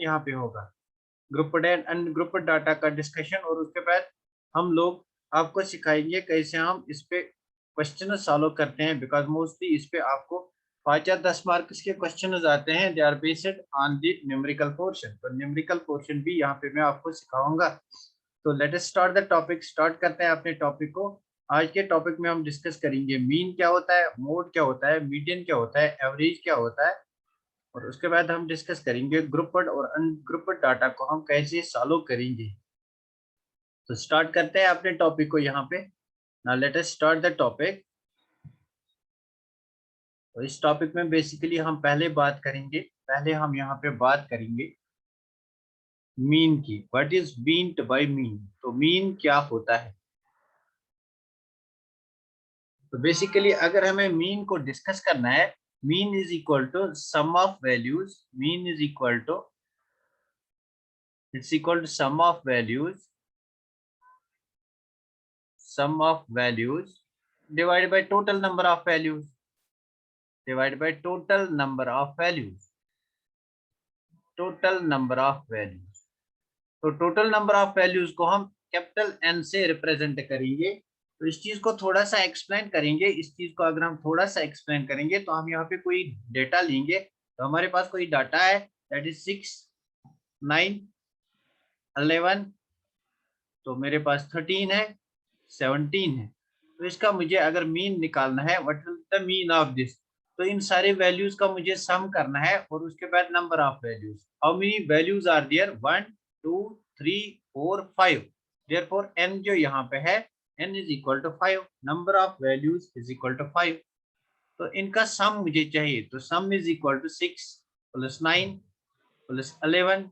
यहाँ पे होगा, ग्रुप्ड एंड अनग्रुप्ड डाटा का डिस्कशन, और उसके बाद हम लोग आपको सिखाएंगे कैसे हम इस पे क्वेश्चन सॉल्व करते हैं, बिकॉज मोस्टली इस पे आपको 5 या 10 मार्क्स के क्वेश्चन आते हैं, they are based on the numerical portion. तो न्यूमेरिकल पोर्शन भी यहाँ पे मैं आपको सिखाऊंगा। तो let us start the topic. Start करते हैं अपने टॉपिक को। आज के टॉपिक में हम डिस्कस करेंगे मीन क्या होता है, मोड क्या होता है, मीडियन क्या होता है, एवरेज क्या होता है, और उसके बाद हम डिस्कस करेंगे ग्रुप्ड और अनग्रुप्ड डाटा को हम कैसे सॉल्व करेंगे। तो स्टार्ट करते हैं अपने टॉपिक को यहाँ पे। Now let us start the topic. तो इस टॉपिक में बेसिकली हम पहले हम यहाँ पे बात करेंगे मीन की। What is meant by mean? तो मीन क्या होता है? तो बेसिकली अगर हमें मीन को डिस्कस करना है, mean is equal to sum of values, mean is equal to sum of values, sum of values divided by total number of values, divided by total number of values, total number of values। तो total number of values को हम capital N से represent करेंगे। तो इस चीज को थोड़ा सा एक्सप्लेन करेंगे। इस चीज को अगर हम थोड़ा सा एक्सप्लेन करेंगे तो हम यहाँ पे कोई डेटा लेंगे। तो हमारे पास कोई डाटा है, दैट इज 6, 9, 11, तो मेरे पास 13 है, 17 है। तो इसका मुझे अगर मीन निकालना है, what is the mean of this, तो इन सारे वैल्यूज का मुझे सम करना है, और उसके बाद number of values, how many values are there, 1 2 3 4 5, therefore n जो यहाँ पे है, n is equal to 5, number of values is equal to 5। तो इनका सम मुझे चाहिए। तो sum is equal to 6 plus 9 plus 11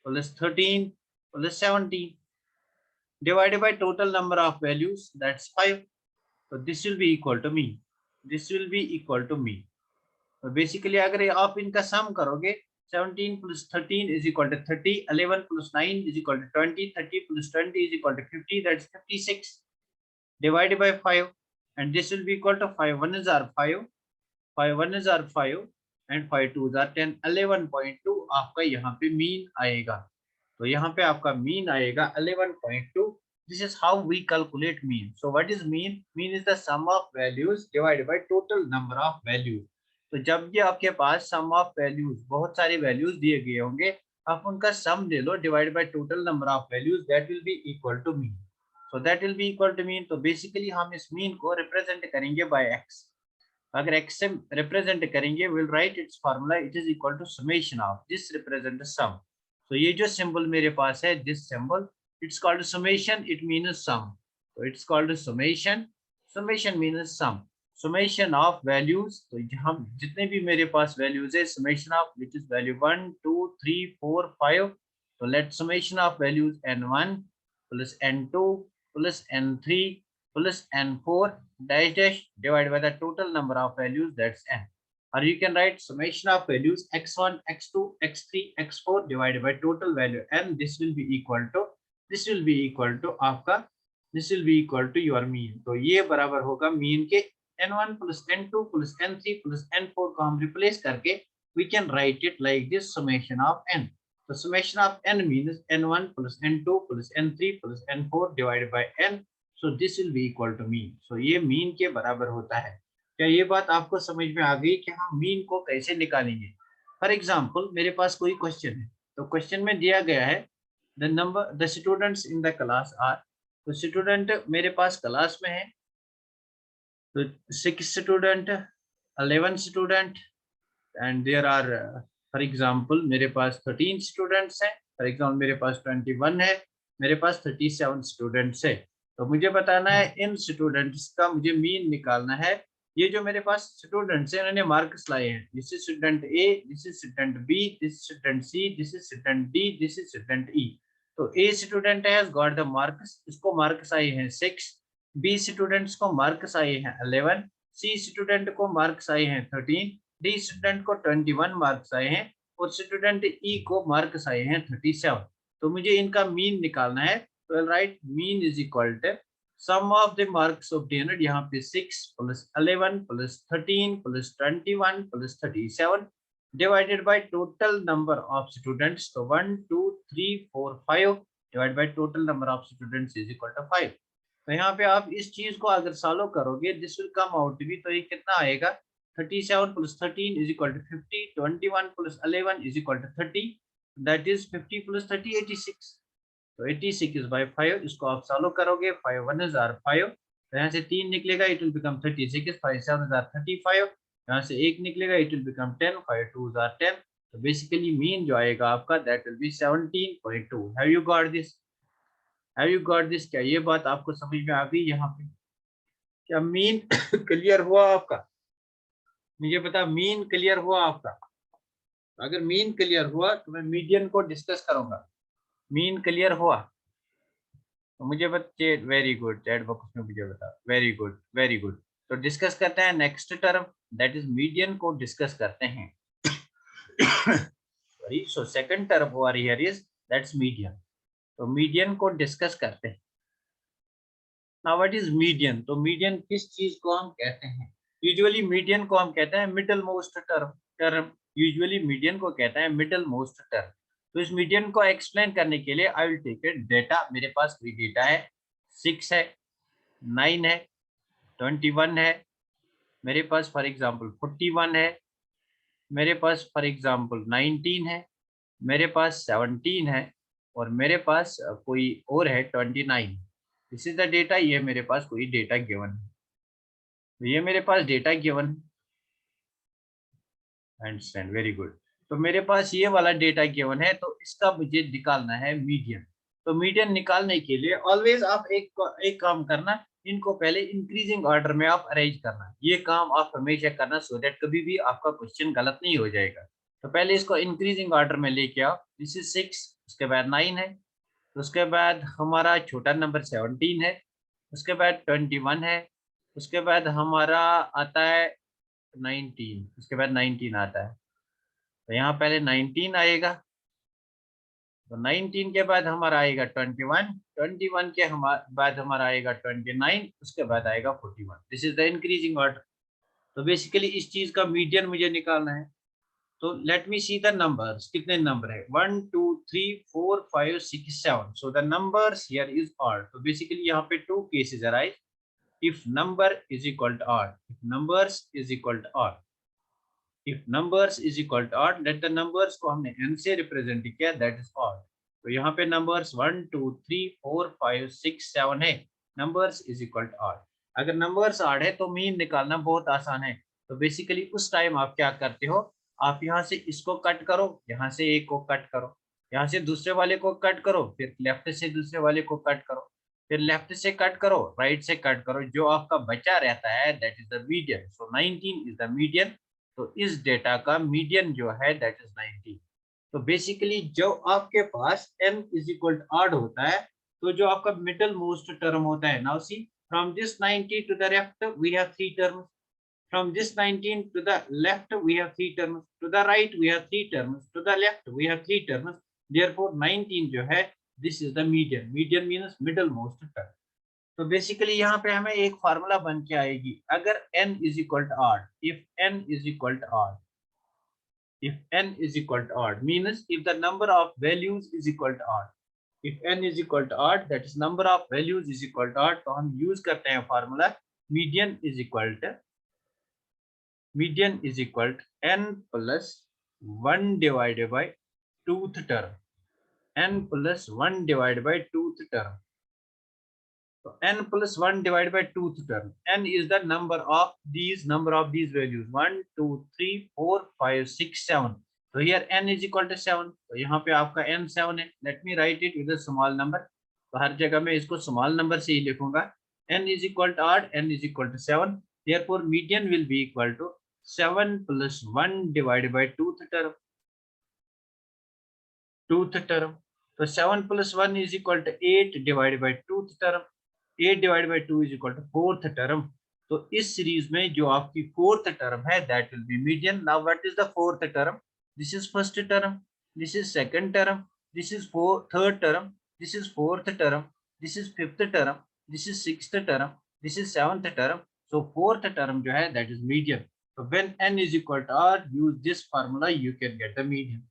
plus 13 plus 17 divided by total number of values, that's 5. So this will be equal to me, this will be equal to me। तो basically अगर आप इनका सम करोगे, 17 plus 13 is equal to 30, 11 plus 9 is equal to 20, 30 plus 20 is equal to 50, that's 56 divided by 5, and this will be equal to 5 1 is are 5, 5 1 is are 5, and 5 2 are 10, 11.2 आपका यहाँ पे mean आएगा। तो यहाँ पे आपका मीन आएगा 11.2। This is how we calculate mean. So what is mean? Mean is the sum of values divided by total number of values। तो जब ये आपके पास sum of values, बहुत सारे values दिए गए होंगे, आप उनका sum ले लो divided by total number of values, that will be equal to mean। So that will be equal to mean। तो basically हम इस mean को represent करेंगे by x। अगर x से represent करेंगे, we'll write its formula, it is equal to summation of this represent sum। तो ये जो सिंबल मेरे पास है, this symbol, it's called summation, it means sum. तो it's called summation, summation means sum, summation of values. तो हम जितने भी मेरे पास वैल्यूज है, summation of which is value 1 2 3 4 5। तो let summation of values n1 plus n2 plus n3 plus n4 dash dash divided by the total number of values, that's n। or you can write summation of values x1 x2 x3 x4 divided by total value n। this will be equal to आपका, this will be equal to your mean। तो ये बराबर होगा mean के। n1 plus n2 plus n3 plus n4 को हम replace करके we can write it like this, summation of n। तो summation of n means n1 plus n2 plus n3 plus n4 divided by n। so this will be equal to mean। so ये mean के बराबर होता है। क्या ये बात आपको समझ में आ गई कि हम मीन को कैसे निकालेंगे? फॉर एग्जाम्पल मेरे पास कोई क्वेश्चन है, तो क्वेश्चन में दिया गया है the students in the class are. तो स्टूडेंट मेरे पास क्लास में है, तो 6 student, 11 student, and there are for example मेरे पास 13 स्टूडेंट्स हैं, फॉर एग्जाम्पल मेरे पास 21 है, मेरे पास 37 स्टूडेंट्स है। तो मुझे बताना है इन स्टूडेंट्स का मुझे मीन निकालना है। ये जो मेरे पास स्टूडेंट्स हैं, उन्होंने मार्क्स लाए हैं, this is student A, this is student B, this is student C, this is student D, this is student E. तो A student has got the marks, इसको मार्क्स आए हैं 6, बी स्टूडेंट्स को marks आए हैं 11, सी student को marks आए हैं 13, डी स्टूडेंट को 21 मार्क्स आए हैं, और स्टूडेंट ई को मार्क्स आए हैं 37। तो मुझे इनका मीन निकालना है। तो right, mean is equal to sum of the marks obtained, यहाँ पे 6 plus 11 plus 13 plus 21 plus 37 divided by total number of students. तो 1 2 3 4 5 divided by total number of students is equal to 5. तो यहाँ पे आप इस चीज को अगर सॉल्व करोगे, this will come out to be, तो ये कितना आएगा, 37 plus 13 is equal to 50, 21 plus 11 is equal to 30, that is 50 plus 30 86. तो 86 is by 5. इसको आप सॉल्व करोगे, 5 1 is 5, तो यहाँ से 3 निकलेगा, it will become 36, 5 7 is 35, यहाँ से 1 निकलेगा, it will become 10, 5 2 is 10. तो बेसिकली मीन जो आएगा आपका, that will be 17.2. Have you got this? Have you got this? क्या ये बात आपको समझ में आ गई? यहाँ पे क्या मीन क्लियर हुआ आपका? मुझे पता मीन क्लियर हुआ आपका? अगर मीन क्लियर हुआ तो मैं मीडियन को डिस्कस करूंगा. मीन क्लियर हुआ तो मुझे बच्चे, वेरी गुड, चैट बॉक्स में मुझे बता, वेरी गुड वेरी गुड. तो डिस्कस करते हैं next term, that is median को डिस्कस करते हैं. Sorry, so second term over here is that's median. तो मीडियन को डिस्कस करते हैं. Now what is median? तो मीडियन किस चीज को हम कहते हैं? यूजुअली मीडियन को हम कहते हैं middle most term. Usually median को कहते हैं मिडल मोस्ट टर्म. तो इस मीडियन को एक्सप्लेन करने के लिए I will take it data. मेरे पास कोई डेटा है, 6 है, 9 है, 21 है, मेरे पास फॉर एग्जांपल 41 है, मेरे पास फॉर एग्जांपल 19 है, मेरे पास 17 है, और मेरे पास कोई और है 29. This is the data. ये मेरे पास कोई डेटा गिवन है. तो ये मेरे पास डेटा गिवन है. Understand, very good. तो मेरे पास ये वाला डेटा गिवन है, तो इसका मुझे निकालना है मीडियन. तो मीडियन निकालने के लिए ऑलवेज आप एक काम करना, इनको पहले इंक्रीजिंग ऑर्डर में आप अरेंज करना. ये काम आप हमेशा करना, सो दैट कभी भी आपका क्वेश्चन गलत नहीं हो जाएगा. तो पहले इसको इंक्रीजिंग ऑर्डर में लेके आओ. दिस इज 6, उसके बाद 9 है, उसके बाद हमारा छोटा नंबर 17 है, उसके बाद 21 है, उसके बाद हमारा आता है 19, उसके बाद 19 आता है. तो यहाँ पहले 19 आएगा, तो 19 के बाद हमारा आएगा 21, 21 के बाद हमारा आएगा 29, उसके बाद आएगा 41. This is the increasing order. तो बेसिकली इस चीज का मीडियन मुझे निकालना है. तो let me see the numbers. कितने नंबर है? 1 2 3 4 5 6 7. So the numbers here is odd. तो बेसिकली यहाँ पे two cases arise. If number is equal to odd, if numbers is equal to odd, if numbers is equal to odd, that the numbers को हमने n से represent किया, that is odd. तो यहाँ पे नंबर्स 1 2 3 4 5 6 7 है. Numbers is equal to odd. अगर numbers odd है तो मीन निकालना बहुत आसान है. तो बेसिकली उस टाइम आप क्या करते हो, आप यहाँ से इसको कट करो, यहाँ से एक को कट करो, यहाँ से दूसरे वाले को कट करो, फिर लेफ्ट से दूसरे वाले को कट करो, फिर लेफ्ट से कट करो, राइट से कट करो. जो आपका बचा रहता है that is the median. So 19 is the median. तो इस डेटा का मीडियन जो है दैट इज 19. तो बेसिकली जो आपके पास n is equal to odd होता है, तो जो आपका मिडल मोस्ट टर्म होता है, now see from this 90 to the left we have 3 terms, from this 19 to the left we have 3 terms, to the right we have 3 terms, to the left we have 3 terms. Therefore 19 जो है, this is the median. Median means middle most term. तो basically यहाँ पे हमें एक formula बन के आएगी. अगर n is equal to odd, if n is equal to odd, if n is equal to odd means if the number of values is equal to odd, if n is equal to odd, that is number of values is equal to odd, तो हम use करते हैं formula median is equal to n plus 1 divided by tooth term, n plus 1 divided by tooth term. So n plus 1 divided by tooth term, n is the number of these values 1 2 3 4 5 6 7. So here n is equal to 7. तो यहाँ पे आपका n 7 है. Let me write it with a small number. तो हर जगह मैं इसको small number से ही लिखूंगा. n is equal to odd, n is equal to 7. Therefore median will be equal to 7 plus 1 divided by tooth term. So 7 plus 1 is equal to 8 divided by tooth term. 8 divided by 2 is equal to fourth term. तो इस series में जो आपकी fourth term है that will be median. Now what is the fourth term? This is first term, this is second term, this is third term, this is fourth term, this is fifth term, this is sixth term, this is seventh term. So fourth term जो है that is median. So when n is equal to odd, use this formula, you can get the median.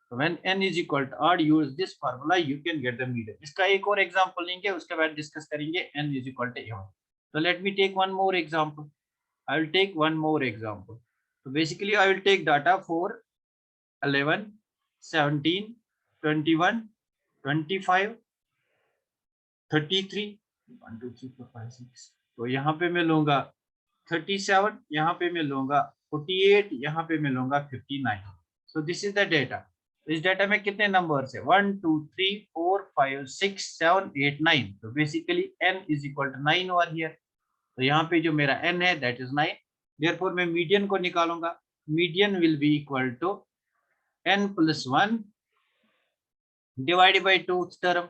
So when n is equal to odd, use this formula, you can get the median. इसका एक और example लेंगे, उसके बाद discuss करेंगे n is equal to even. So let me take one more example. I will take one more example. So basically I will take data for 11, 17, 21, 25, 33, 1 2 3 4 5 6. तो यहाँ पे मैं लूंगा 37, यहाँ पे मैं लूंगा 48, यहाँ पे मैं लूंगा 59. So this is the data. इस डेटा में कितने नंबर्स है? 1 2 3 4 5 6 7 8 9. तो basically n is equal to 9 over here. तो यहाँ पे जो मेरा n है दैट इज 9. देयरफॉर मैं मीडियन को निकालूंगा. Median will be equal to n plus 1 divided by 2 term.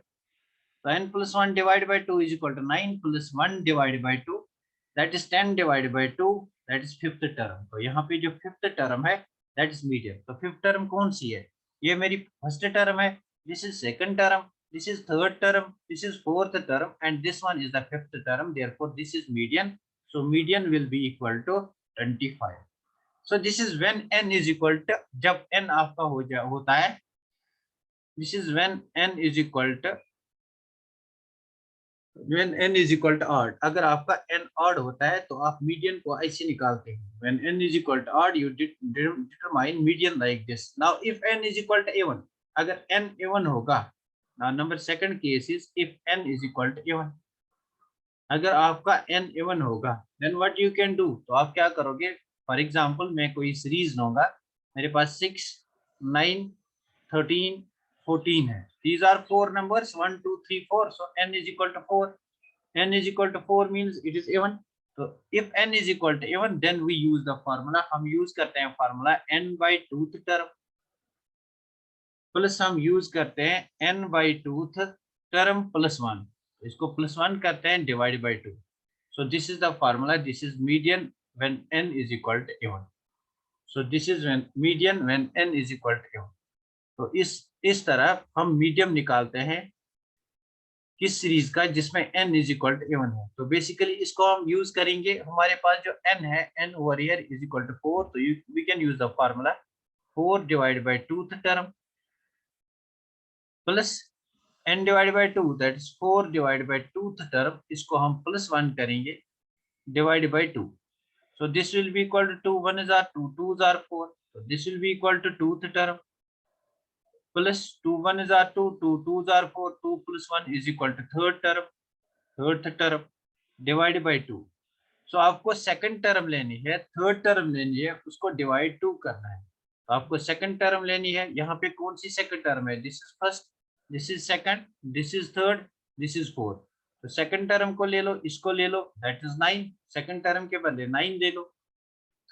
So n plus 1 divided by 2 is equal to 9 plus 1 divided by 2, that is 10 divided by 2, that is fifth term. तो यहाँ पे जो fifth term है that is median. तो fifth term कौन सी है? ये मेरी first term है, this is second term, this is third term, this is fourth term, and this one is the fifth term. Therefore this is median. So median will be equal to 25. So this is when n is equal to, जब n आपका होता है, this is when n is equal to when n is equal to odd. अगर आपका n odd होता है तो आप मीडियन को ऐसे निकालते हैं. When n is equal to odd, you determine median like this. Now if n is equal to even, अगर n even होगा, now number second case is if n is equal to even. अगर आपका n even होगा, then what you can do, तो आप क्या करोगे? For example मैं कोई सीरीज लूंगा, मेरे पास 6, 9, 13, 14 है. These are 4 numbers, 1 2 3 4. So n is equal to 4. n is equal to 4 means it is even. So if n is equal to even, then we use the formula. हम use करते हैं formula n by 2th term plus हम use करते हैं n by 2th term plus 1. इसको plus 1 करते हैं divide by 2. So this is the formula. This is median when n is equal to even. So this is when median when n is equal to even. तो इस तरह हम medium निकालते हैं किस सीरीज का जिसमें n is equal to even है. तो बेसिकली इसको हम यूज करेंगे. हमारे पास जो n है, n over here is equal to 4. तो we can use the formula 4 divided by 2th term plus n divided by 2, that is 4 divided by 2th term. इसको हम प्लस 1 करेंगे divided by 2. So this will be equal to 2 1 are 2 2 are 4. So this will be equal to 2th term plus 2 1 are 2 2 2 are 4. 2 plus 1 is equal to third term divided by 2. So आपको second term लेनी है, third term लेनी है, उसको divide 2 करना है. तो आपको सेकंड टर्म लेनी है. यहाँ पे कौन सी सेकंड टर्म है? This is first, this is second, this is third, this is fourth. तो सेकंड टर्म को ले लो, इसको ले लो, दैट इज 9. सेकंड टर्म के बदले 9 ले लो.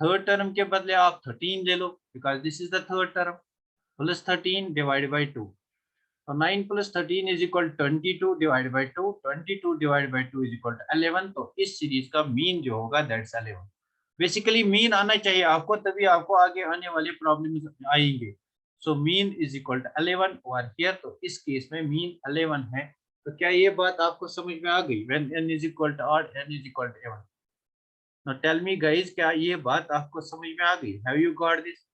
थर्ड टर्म के बदले आप 13 ले लो because this is the third term. Plus 13 divided by 2. So 9 plus 13 is equal to 22 divided by 2. 22 divided by 2 is equal to 11. तो इस सीरीज का मीन जो होगा दैट्स 11. बेसिकली मीन आना चाहिए आपको, तभी आपको आगे आने वाले प्रॉब्लम आएंगे. So mean is equal to 11 over here. तो इस केस में मीन 11 है. तो क्या ये बात आपको समझ में आ गई? When n is equal to odd, n is equal to even. Now tell me guys, क्या ये बात आपको समझ में आ गई? Have you got this?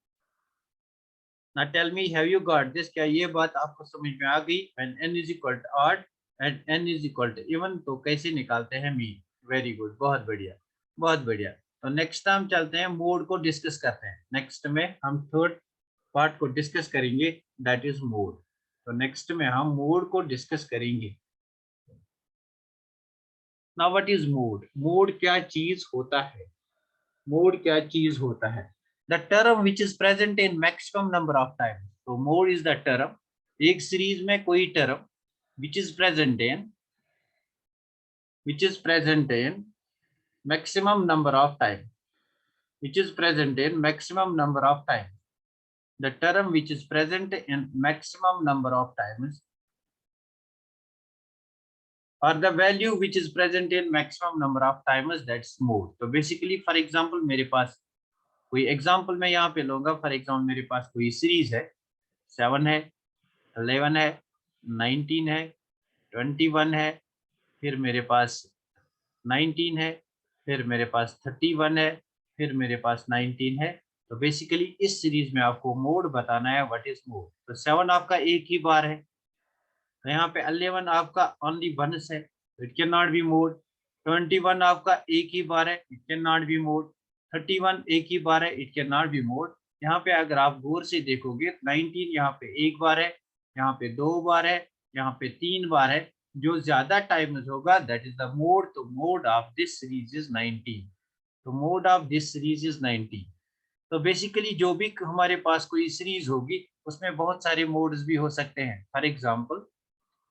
Now tell me, have you got this? क्या ये बात आपको समझ में आ गई? When n is equal to odd and n is equal to even, तो कैसे निकालते हैं मीन? वेरी गुड, बहुत बढ़िया, बहुत बढ़िया. तो नेक्स्ट हम चलते हैं, मोड को डिस्कस करते हैं. नेक्स्ट में हम थर्ड पार्ट को डिस्कस करेंगे, दैट इज मोड. तो नेक्स्ट में हम मोड को डिस्कस करेंगे. Now what is mode? Mode क्या चीज होता है? मोड क्या चीज होता है? The term which is present in maximum number of times. So mode is the term, एक सीरीज में कोई term which is present in maximum number of time, which is present in maximum number of time. The term which is present in maximum number of times, or the value which is present in maximum number of times, that's mode. So basically for example मेरे पास कोई example मैं यहाँ पे लूंगा. For example मेरे पास कोई सीरीज है, 7 है, 11 है, 19 है, 21 है, फिर मेरे पास 19 है, फिर मेरे पास 31 है, फिर मेरे पास 19 है। तो बेसिकली इस सीरीज में आपको मोड बताना है, व्हाट इज मोड। तो 7 आपका एक ही बार है, तो यहाँ पे 11 आपका ओनली वंस है, it can not be mode. 21 आपका एक ही बार है, it can not be mode. 31 एक ही बार है, it can not be mode. यहाँ पे अगर आप गौर से देखोगे 19 यहाँ पे एक बार है, यहाँ पे 2 बार है, यहाँ पे 3 बार है। जो ज्यादा टाइम होगा दैट इज द मोड। तो mode of this series is 19। तो mode of this series is 19। तो बेसिकली जो भी हमारे पास कोई सीरीज होगी उसमें बहुत सारे मोड्स भी हो सकते हैं। फॉर एग्जांपल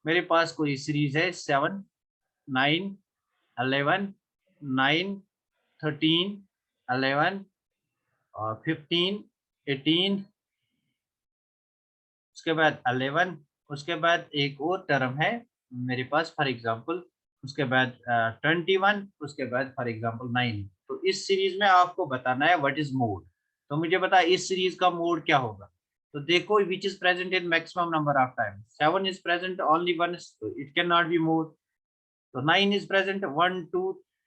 मेरे पास कोई सीरीज है 7, 9, 11, 9, 13, 11 और 15, 18, उसके बाद 11, उसके बाद एक और टर्म है मेरे पास फॉर एग्जांपल, उसके बाद 21, उसके बाद फॉर एग्जांपल 9। तो इस सीरीज में आपको बताना है व्हाट इज मोड। तो मुझे बता इस सीरीज का मोड क्या होगा। तो देखो which is present in maximum number of time. 7 is present only once, तो it can not be mode. So 9 is present 1, 2,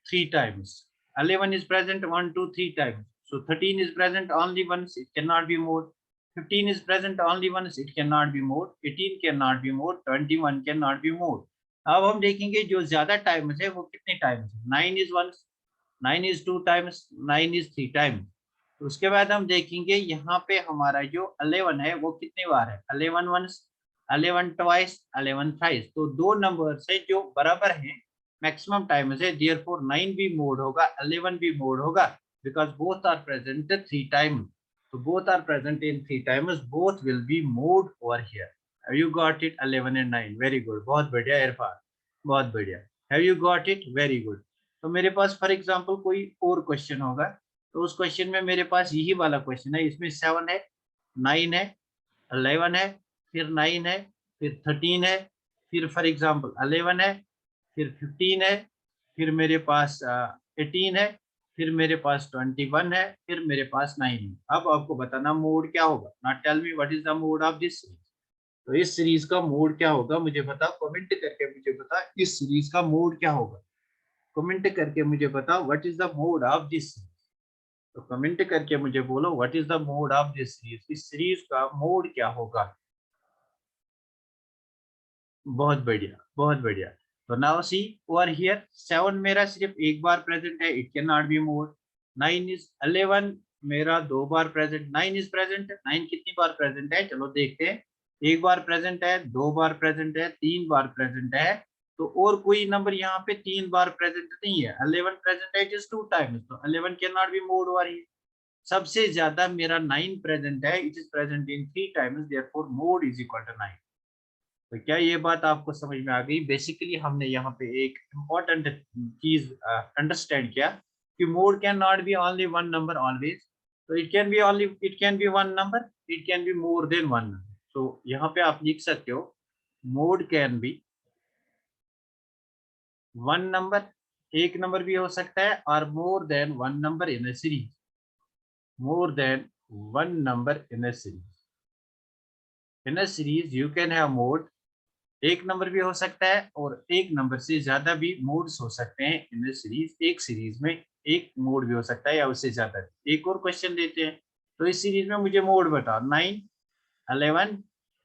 3 times. 11 is present 1, 2, 3 times. So 13 is present only once, it cannot be more. 15 is present only once, it cannot be more. 18 cannot be more. 21 cannot be more. अब हम देखेंगे जो ज्यादा times है वो कितने times है। 9 is once, 9 is 2 times, 9 is 3 times. तो उसके बाद हम देखेंगे यहाँ पे हमारा जो 11 है वो कितने बार है। 11 once, 11 twice, 11 thrice। तो दो नंबर से जो बराबर हैं मैक्सिमम टाइम से, देयरफॉर 9 भी मोड होगा, 11 भी मोड होगा, because both are present 3 time. तो both are present in 3 times, both will be mode over here. You got it 11 and 9, very good, बहुत बढ़िया इरफान, बहुत बढ़िया। Have you got it, very good. तो मेरे पास फॉर एग्जांपल कोई और क्वेश्चन होगा, तो उस क्वेश्चन में मेरे पास यही वाला क्वेश्चन है, इसमें 7 है, 9 है, 11 है, फिर 9 है, फिर 13 है, फिर फॉर एग्जांपल 11 है, फिर 15 है, फिर मेरे पास 18 है, फिर मेरे पास 21 है, फिर मेरे पास 9 है। अब आपको बताना मोड क्या होगा। Not tell me what is the mode of this series. तो इस सीरीज का मोड क्या होगा मुझे बता, कमेंट करके मुझे बता इस सीरीज का मोड क्या होगा। कमेंट करके मुझे बताओ what is the mode of this series. तो कमेंट करके मुझे बोलो what is the mode of this series, इस सीरीज का मोड क्या होगा। बहुत बढ़िया, बहुत बढ़िया। तो नाउ सी ओवर हियर 7 मेरा सिर्फ एक बार प्रेजेंट है, it can not be more. 9 is 11 मेरा 2 बार प्रेजेंट, 9 इज प्रेजेंट, 9 कितनी बार प्रेजेंट है चलो देखते हैं। एक बार प्रेजेंट है, 2 बार प्रेजेंट है, 3 बार प्रेजेंट है। तो और कोई नंबर यहाँ पे 3 बार प्रेजेंट नहीं है। 11 प्रेजेंट है जस्ट 2 टाइम्स, तो 11 can not be mode over here. सबसे ज्यादा मेरा 9 प्रेजेंट है, it is present in 3 times, therefore mode is equal to 9। तो क्या ये बात आपको समझ में आ गई। बेसिकली हमने यहाँ पे एक इम्पोर्टेंट चीज अंडरस्टैंड किया कि mode can not be only one number always. तो it can be only, it can be one number, it can be more than one number. तो यहाँ पे आप लिख सकते हो mode can be one number, एक नंबर भी हो सकता है, और more than one number in a series, more than one number in a series. In a series you can have mode, एक नंबर भी हो सकता है और एक नंबर से ज्यादा भी मोड्स हो सकते हैं इन सीरीज। एक सीरीज में एक मोड भी हो सकता है या उससे ज्यादा। एक और क्वेश्चन देते हैं। तो इस सीरीज में मुझे मोड बता 9, 11,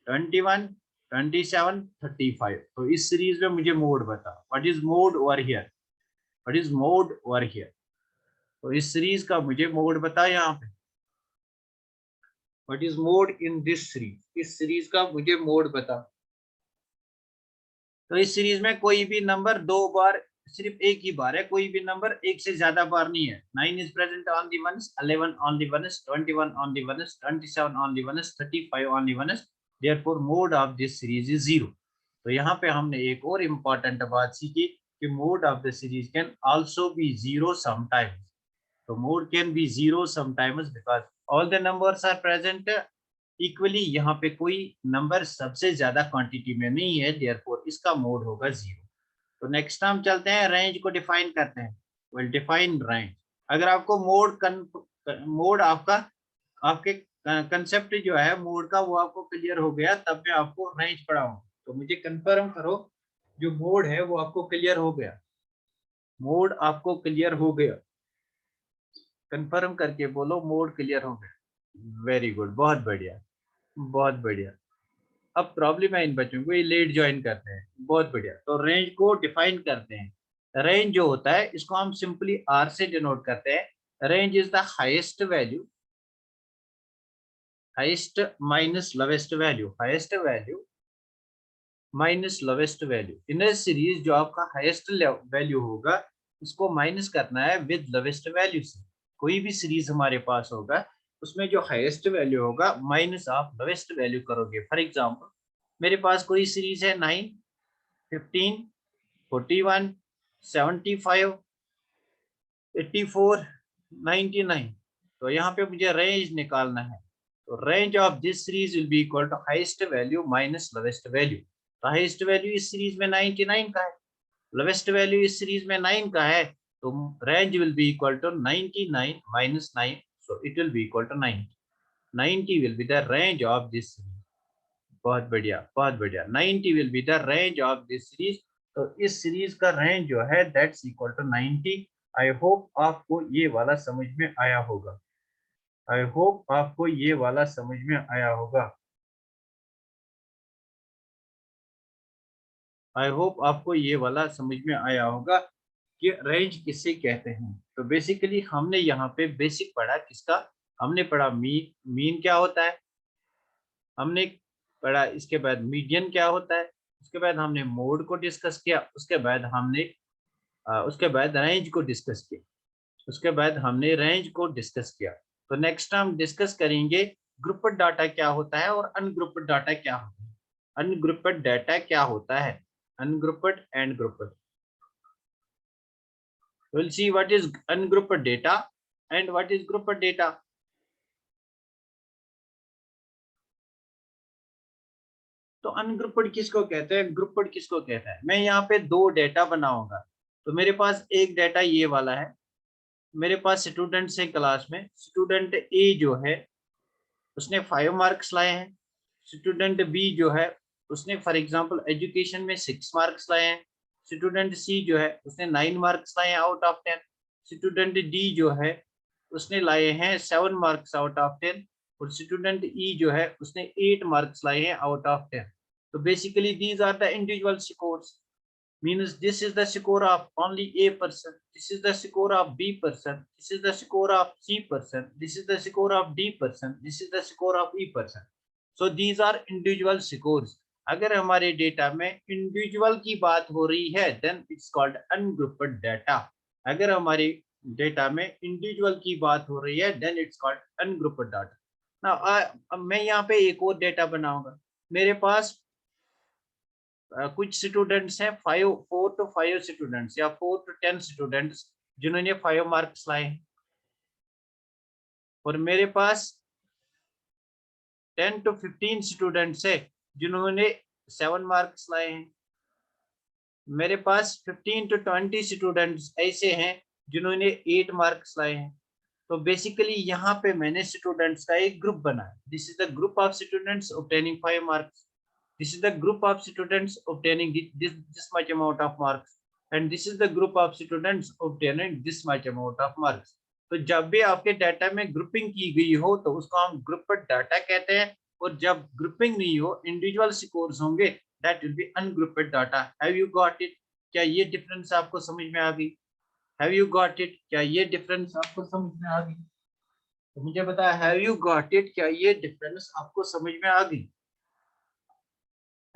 21, 27, 35। तो इस सीरीज में मुझे मोड बता, what is mode over here, what is mode over here. तो इस सीरीज का मुझे मोड बता यहाँ पे, what is mode in this series, इस सीरीज का मुझे मोड बता। तो इस सीरीज में कोई भी नंबर 2 बार, सिर्फ एक ही बार है, कोई भी नंबर एक से ज्यादा बार नहीं है। 9 is present only once, 11 only once, 21 only once, 27 only once, 35 only once, therefore mode of this series is 0। तो यहाँ पे हमने एक और इम्पोर्टेंट बात सीखी कि mode of the series can also be 0 sometimes. तो mode can be 0 sometimes because all the numbers are present equally. यहाँ पे कोई नंबर सबसे ज्यादा क्वांटिटी में नहीं है, देयरफॉर इसका मोड होगा 0। तो नेक्स्ट हम चलते हैं, रेंज को डिफाइन करते हैं। Will define range. अगर आपको मोड आपका, आपके कंसेप्ट जो है मोड का वो आपको क्लियर हो गया, तब मैं आपको रेंज पढ़ाऊंगा। तो मुझे कंफर्म करो जो मोड है वो आपको क्लियर हो गया, मोड आपको क्लियर हो गया, कंफर्म करके बोलो मोड क्लियर हो गया। वेरी गुड, बहुत बढ़िया, बहुत बढ़िया। अब प्रॉब्लम है इन बच्चों को, ये लेट ज्वाइन करते हैं। बहुत बढ़िया। तो रेंज को डिफाइन करते हैं। रेंज जो होता है इसको हम सिंपली आर से डिनोट करते हैं। Range is the highest value, highest minus lowest value, highest value minus lowest value in a series. जो आपका हाईएस्ट वैल्यू होगा उसको माइनस करना है विद लोवेस्ट वैल्यू से। कोई भी सीरीज हमारे पास होगा उसमें जो हाईएस्ट वैल्यू होगा माइनस आप लोवेस्ट वैल्यू करोगे। फॉर एग्जांपल मेरे पास कोई सीरीज है 9, 15, 41, 75, 84, 99। तो यहाँ पे मुझे रेंज निकालना है। तो range of this series will be equal to highest value minus lowest value. तो हाईएस्ट वैल्यू इस सीरीज में 99 का है, लोवेस्ट वैल्यू इस सीरीज में 9 का है। तो range will be equal to 99 minus 9, so it will be equal to 90. 90 will be the range of this series. बहुत बढ़िया, बहुत बढ़िया। 90 will be the range of this series. तो इस सीरीज का रेंज जो है that's equal to 90। I hope आपको ये वाला समझ में आया होगा। आई होप आपको ये वाला समझ में आया होगा। आई होप आपको ये वाला समझ में आया होगा कि रेंज किसे कहते हैं। तो बेसिकली हमने यहाँ पे बेसिक पढ़ा किसका, हमने पढ़ा मीन क्या होता है, हमने पढ़ा इसके बाद मीडियन क्या होता है, उसके बाद हमने मोड को डिस्कस किया, उसके बाद हमने उसके बाद रेंज को डिस्कस किया, उसके बाद हमने रेंज को डिस्कस किया। तो नेक्स्ट हम डिस्कस करेंगे ग्रुप्ड डाटा क्या होता है और अनग्रुप्ड डाटा क्या होता है। अनग्रुप्ड डाटा क्या होता है, ungrouped and grouped. We'll see what is ungrouped data and what is grouped data. तो अनग्रुप्ड किसको कहते हैं, ग्रुप्ड किसको कहते हैं। मैं यहाँ पे दो डेटा बनाऊंगा। तो मेरे पास एक डेटा ये वाला है, मेरे पास स्टूडेंट्स है क्लास में। स्टूडेंट ए जो है उसने 5 मार्क्स लाए हैं। स्टूडेंट बी जो है उसने फॉर एग्जांपल एजुकेशन में 6 मार्क्स लाए हैं। स्टूडेंट सी जो है उसने 9 मार्क्स लाए हैं आउट ऑफ 10। स्टूडेंट डी जो है उसने लाए हैं 7 मार्क्स आउट ऑफ 10। और स्टूडेंट ई जो है उसने 8 मार्क्स लाए हैं आउट ऑफ 10। तो basically these are the individual scores, means this is the score of only A person, this is the score of B person, this is the score of C person, this is the score of D person, this is the score of E person. So these are individual scores. अगर हमारे data में individual की बात हो रही है then it's called ungrouped data. अगर हमारे डेटा में इंडिविजुअल की बात हो रही है then it's called ungrouped data. Now मैं यहाँ पे एक और डेटा बनाऊंगा। मेरे पास कुछ स्टूडेंट्स हैं 4 to 5 स्टूडेंट्स या 4 to 10 स्टूडेंट्स जिन्होंने 5 मार्क्स लाए हैं। और मेरे पास 10 to 15 स्टूडेंट्स है जिन्होंने 7 मार्क्स लाए हैं। मेरे पास 15 to 20 स्टूडेंट्स ऐसे हैं जिन्होंने 8 मार्क्स लाए हैं। तो बेसिकली यहाँ पे मैंने स्टूडेंट्स का एक ग्रुप बनाया। This is the group of students obtaining 5 marks. This is the group of students obtaining this much amount of marks, and this is the group of students obtaining this much amount of marks. तो जब भी आपके data में grouping की गई हो तो उसको हम ग्रुप्ड डाटा कहते हैं। और जब ग्रुपिंग नहीं हो, इंडिविजुअल स्कोर्स होंगे, that will be ungrouped data. Have you got it? क्या ये डिफरेंस आपको समझ में आ गई? Have you got it? क्या ये डिफरेंस आपको समझ में आ गई? तो मुझे बताया, हैव यू गॉट इट? क्या ये डिफरेंस आपको समझ में आ गई?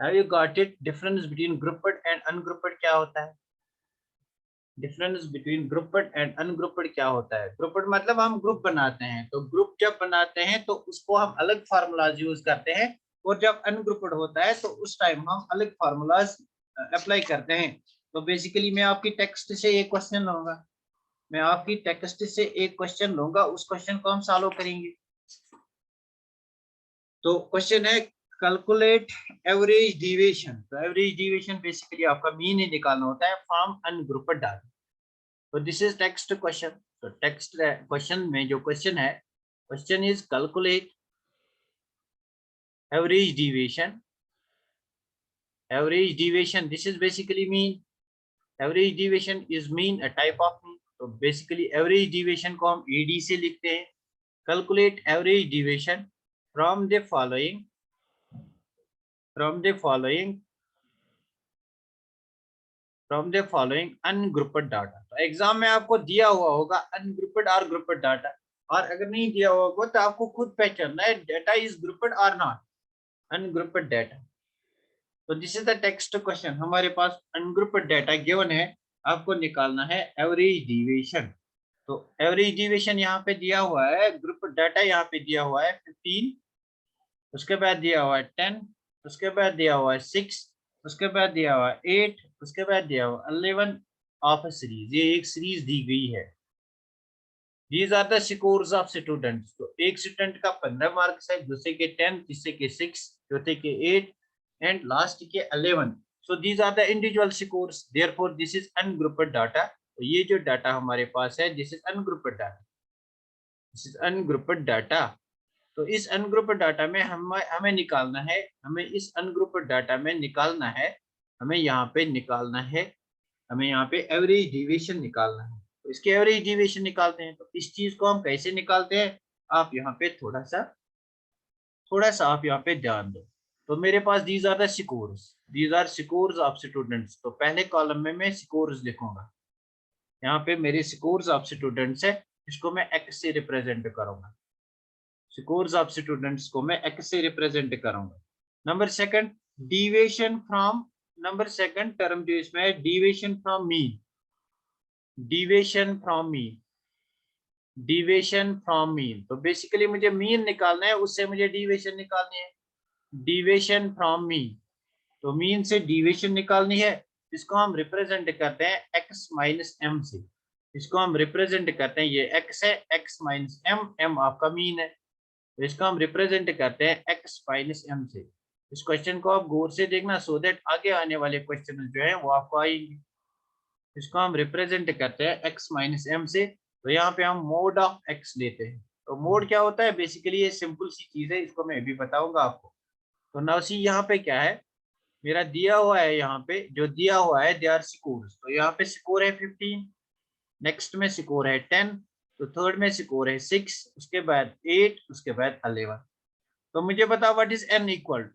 Have you got it? Difference between grouped and ungrouped क्या होता है? Difference between grouped and ungrouped क्या होता है? ग्रुप्ड मतलब हम ग्रुप बनाते हैं। तो ग्रुप जब बनाते हैं तो उसको हम अलग फार्मूलाज यूज करते हैं, और जब अनग्रुप्ड होता है तो उस टाइम हम अलग फार्मूलाज अप्लाई करते हैं। तो बेसिकली मैं आपकी टेक्स्ट से एक क्वेश्चन लूंगा, मैं आपकी टेक्स्ट से एक क्वेश्चन लूंगा, उस क्वेश्चन को हम सॉल्व करेंगे। तो क्वेश्चन है कैलकुलेट एवरेज डिविएशन। तो एवरेज डिविएशन बेसिकली आपका मीन ही निकालना होता है फ्रॉम अनग्रुप्ड डाटा। तो दिस इज टेक्स्ट क्वेश्चन। तो टेक्स्ट क्वेश्चन में जो क्वेश्चन है, question is calculate average deviation. Average deviation, this is basically mean. Average deviation is mean, a type of mean. तो basically average deviation को हम AD से लिखते हैं। Calculate average deviation from the following ungrouped data. तो exam में आपको दिया हुआ होगा अनग्रुप्ड और ग्रुप्ड डाटा, और अगर नहीं दिया हुआ होगा तो आपको खुद पहचानना है डाटा इज ग्रुप्ड और नॉट अनग्रुप्ड डाटा। तो this is the text question, हमारे पास अनग्रुप्ड डाटा गिवन है, आपको निकालना है एवरेज डिविएशन। तो एवरेज डिविएशन यहाँ पे दिया हुआ है, ग्रुप डाटा यहाँ पे दिया हुआ है 15, उसके बाद दिया हुआ है 10, उसके बाद दिया हुआ है 6, उसके बाद दिया हुआ है 8, उसके बाद दिया हुआ है 11 ऑफ अ सीरीज। ये एक सीरीज दी गई है। These are the scores of students। तो एक स्टूडेंट का 15 मार्क्स है, दूसरे के 10, तीसरे के 6, चौथे के 8 एंड लास्ट के 11। So these are the individual scores, therefore this is ungrouped data। तो ये जो डाटा हमारे पास है this is ungrouped data, this is ungrouped data। तो इस अनग्रुप्ड डाटा में हमें निकालना है, हमें इस अनग्रुप्ड डाटा में निकालना है, हमें यहाँ पे निकालना है, हमें यहाँ पे एवरेज डिविएशन निकालना है। तो इसके एवरेज डिविएशन निकालते हैं। तो इस चीज को हम कैसे निकालते हैं, आप यहाँ पे थोड़ा सा आप यहाँ पे ध्यान दो। तो मेरे पास these are scores of students. तो पहले कॉलम में मैं स्कोर्स लिखूंगा, यहाँ पे मेरे स्कोर्स ऑफ स्टूडेंट्स है, इसको मैं एक्स से रिप्रेजेंट करूंगा। स्कोर्स ऑफ स्टूडेंट्स को मैं एक्स से रिप्रेजेंट करूंगा। Number second deviation from, number second term जो इसमें है deviation from mean, deviation from mean. तो बेसिकली मुझे मीन निकालना है, उससे मुझे डिविएशन निकालनी है, डिविएशन फ्रॉम मीन। तो मीन से डिविएशन निकालनी है, इसको हम रिप्रेजेंट करते हैं x माइनस एम से। इसको हम रिप्रेजेंट करते हैं, ये x है, x माइनस एम, एम आपका मीन है, तो इसको हम रिप्रेजेंट करते हैं x माइनस एम से। इस क्वेश्चन को आप गौर से देखना, सो दैट आगे आने वाले क्वेश्चन जो है वो आपको आएंगे। इसको हम रिप्रेजेंट करते हैं x माइनस एम से। तो यहाँ पे हम मोड ऑफ x लेते हैं। तो मोड क्या होता है, बेसिकली ये सिंपल सी चीज है, इसको मैं भी बताऊंगा आपको। तो नाउ सी यहाँ पे क्या है, मेरा दिया हुआ है, यहाँ पे जो दिया हुआ है दे आर स्कोर्स। तो यहाँ पे स्कोर है 15, नेक्स्ट में स्कोर है 10, तो थर्ड में स्कोर है 6, उसके बाद 8, उसके बाद 11। तो मुझे बता व्हाट इज n इक्वल,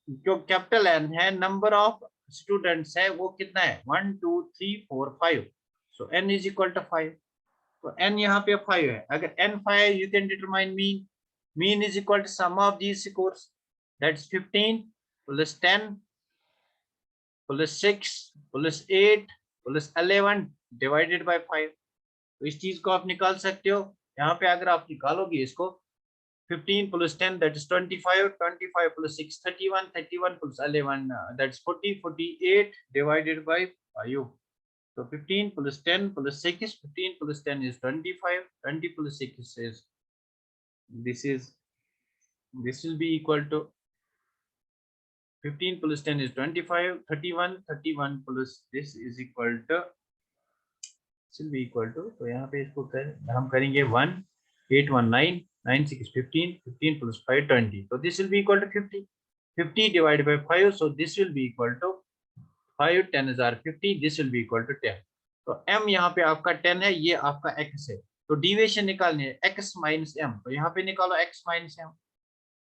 जो कैपिटल N है, नंबर ऑफ स्टूडेंट्स है वो कितना है, 1 2 3 4 5। सो n इज इक्वल टू 5। तो n यहाँ पे 5 है, अगर n 5 you can determine mean. Mean is equal to sum of these scores, that's 15 plus 10 plus 6 plus 8 plus 11 divided by 5। तो इस चीज को आप निकाल सकते हो। यहाँ पे अगर आप निकालोगे इसको, 15 plus 10 that is 25, 25 plus 6 31, 31 plus 11 that's 40, 48 divided by 5। so 15 plus 10 plus 6, 15 plus 10 is 25, 20 plus 6 is this will be equal to 15 plus 10 is 25, 31, 31 plus this is equal to will be equal to, तो यहाँ पे इसको हम करेंगे 1 8 1 9 9 6 15, 15 plus 5 20, so this will be equal to 50, 50 divided by 5, so this will be equal to 5 10 is 50, this will be equal to 10। तो m यहाँ पे आपका 10 है, ये आपका x है। तो डिविएशन निकालनी है x माइनस m, तो यहाँ पे निकालो x minus m,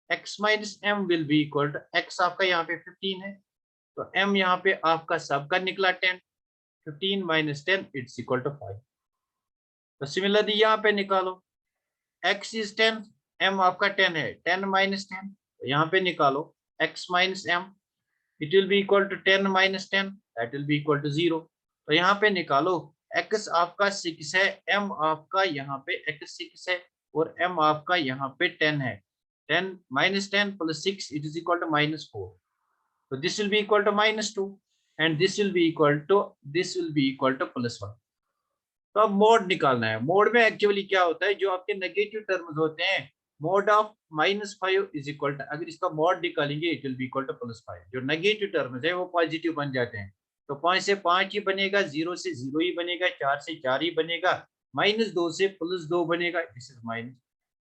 x minus m will be equal to, x आपका यहाँ पे 15 है, तो m यहाँ पे आपका सबका निकला 10, 15 minus 10 it's equal to 5। तो सिमिलरली यहाँ पे निकालो, x is 10, m आपका 10 है, 10 minus 10, तो यहाँ पे निकालो x minus m, it will be equal to 10 minus 10, that will be equal to 0। तो यहाँ पे निकालो, x आपका 6 है, m आपका यहाँ पे x 6 है, और m आपका यहाँ पे 10 है, 10 minus 10 plus 6 it is equal to minus 4। so this will be equal to minus 2 and this will be equal to plus 1। तो अब मोड निकालना है। मोड में एक्चुअली क्या होता है, जो आपके नेगेटिव टर्म्स होते हैं, mode of -5 is equal to, अगर इसका मोड निकालेंगे it will be equal to +5। जो नेगेटिव टर्म्स है वो पॉजिटिव बन जाते हैं, तो 5 से 5 ही बनेगा, 0 से 0 ही बनेगा, 4 से 4 ही बनेगा, -2 से +2 बनेगा, दिस इज माइनस,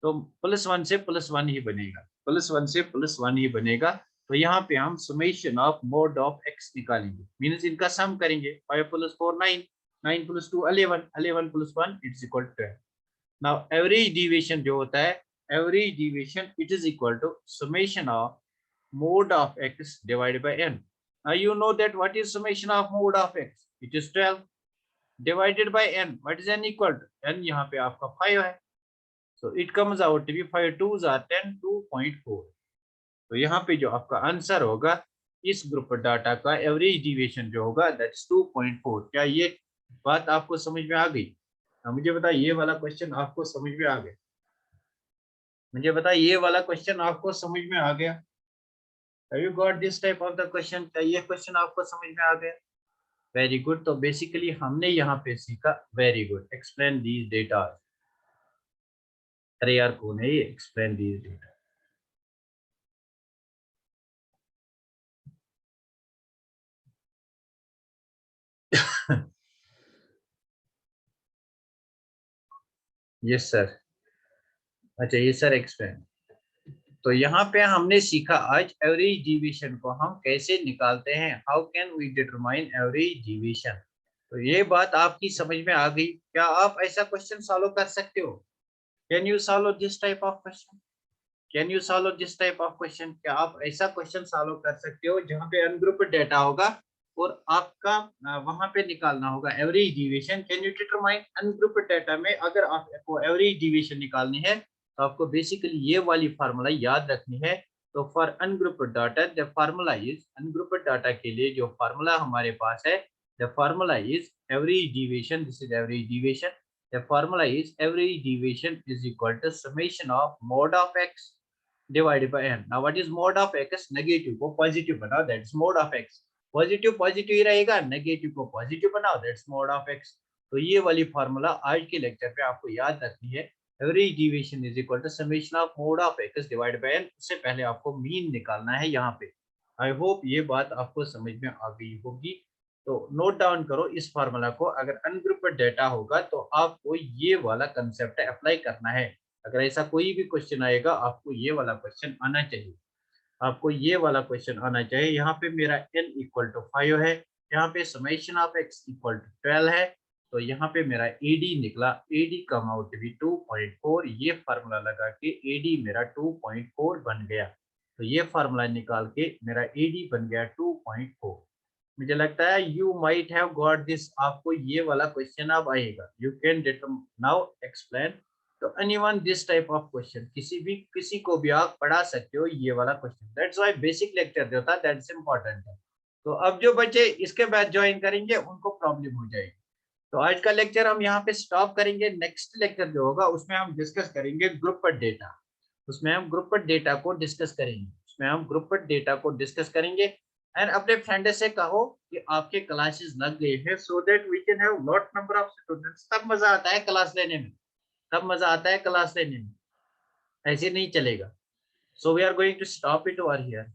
तो +1 से +1 ही बनेगा, +1 से +1 ही बनेगा। तो यहाँ पे हम summation of mode of x निकालेंगे, मीन्स इनका सम करेंगे, 5 + 4 9, 9 plus 2 11, 11 plus 1 it's equal to 12. Now average deviation जो होता है, average deviation it is equal to summation of mode of x divided by n. Now you know that what is summation of mode of x? It is 12 divided by n. What is n equal to? n यहाँ पे आपका 5 है. So it comes out to be 5 2s are 10, 2.4. तो यहाँ पे जो आपका answer होगा इस ग्रुप डाटा का एवरेज डिविएशन जो होगा दैट इज 2.4. क्या ये बात आपको समझ में आ गई? मुझे बताइए ये वाला क्वेश्चन आपको समझ में आ गया? मुझे बताइए ये वाला क्वेश्चन आपको समझ में आ गया? Have you got this type of the question? क्या ये क्वेश्चन आपको समझ में आ गया? Very good. तो बेसिकली हमने यहाँ पे सीखा. Very good. Explain these data. अरे यार कौन है ये? Explain these data. Yes sir. अच्छा ये सर एक्सप्लेन. तो यहाँ पे हमने सीखा आज एवरेज डिवीजन को हम कैसे निकालते हैं. How can we determine average deviation. तो ये बात आपकी समझ में आ गई. क्या आप ऐसा क्वेश्चन सॉल्व कर सकते हो? Can you solve this type of question? Can you solve this type of question? क्या आप ऐसा क्वेश्चन सॉल्व कर सकते हो जहाँ पे अनग्रुप्ड डेटा होगा और आपका वहां पे निकालना होगा average division. Can you determine ungrouped data में अगर आपको एवरेज डिवीजन निकालनी है तो आपको बेसिकली ये वाली फार्मूला याद रखनी है. तो for ungrouped data the formula is, ungrouped data के लिए जो फार्मूला हमारे पास है the formula is average deviation. This is average deviation. The formula is average deviation is equal to summation of mode of x divided by n. Now what is mode of x? Negative को positive बनाओ, that's mode of x. Positive positive ही रहेगा, negative को positive बनाओ, that's mode of x. तो ये वाली formula आज के लेक्चर पे आपको याद रखनी है. Average deviation is equal to summation of mode of x divided by n. उससे पहले आपको मीन निकालना है यहाँ पे. आई होप ये बात आपको समझ में आ गई होगी. तो नोट डाउन करो इस फार्मूला को. अगर अनग्रुप्ड डेटा होगा तो आपको ये वाला कंसेप्ट अप्लाई करना है. अगर ऐसा कोई भी क्वेश्चन आएगा आपको ये वाला क्वेश्चन आना चाहिए. आपको ये वाला क्वेश्चन आना चाहिए. यहाँ पे मेरा n इक्वल टू 5 है. यहाँ पे summation of x equal to 12 है. तो यहाँ पे मेरा AD निकला. AD कम आउट भी 2.4. ये फार्मूला लगा के AD मेरा 2.4 बन गया. तो ये फार्मूला निकाल के मेरा AD बन गया 2.4. मुझे लगता है you might have got this. आपको ये वाला क्वेश्चन अब आएगा. यू कैन नाउ एक्सप्लेन तो anyone this type of question. किसी को भी आप पढ़ा सकते हो ये वाला question. That's why basic lecture जो था दैट्स इंपॉर्टेंट है. तो अब जो बच्चे इसके बाद ज्वाइन करेंगे उनको प्रॉब्लम हो जाएगी. तो आज का लेक्चर हम यहाँ पे स्टॉप करेंगे. नेक्स्ट लेक्चर जो होगा उसमें हम डिस्कस करेंगे ग्रुप डेटा. उसमें हम ग्रुप डेटा को डिस्कस करेंगे. एंड अपने फ्रेंड से कहो कि आपके क्लासेस लग गए हैं so that we can have lot number of students. तब मजा आता है क्लास लेने में. ऐसे नहीं चलेगा. So we are going to stop it over here.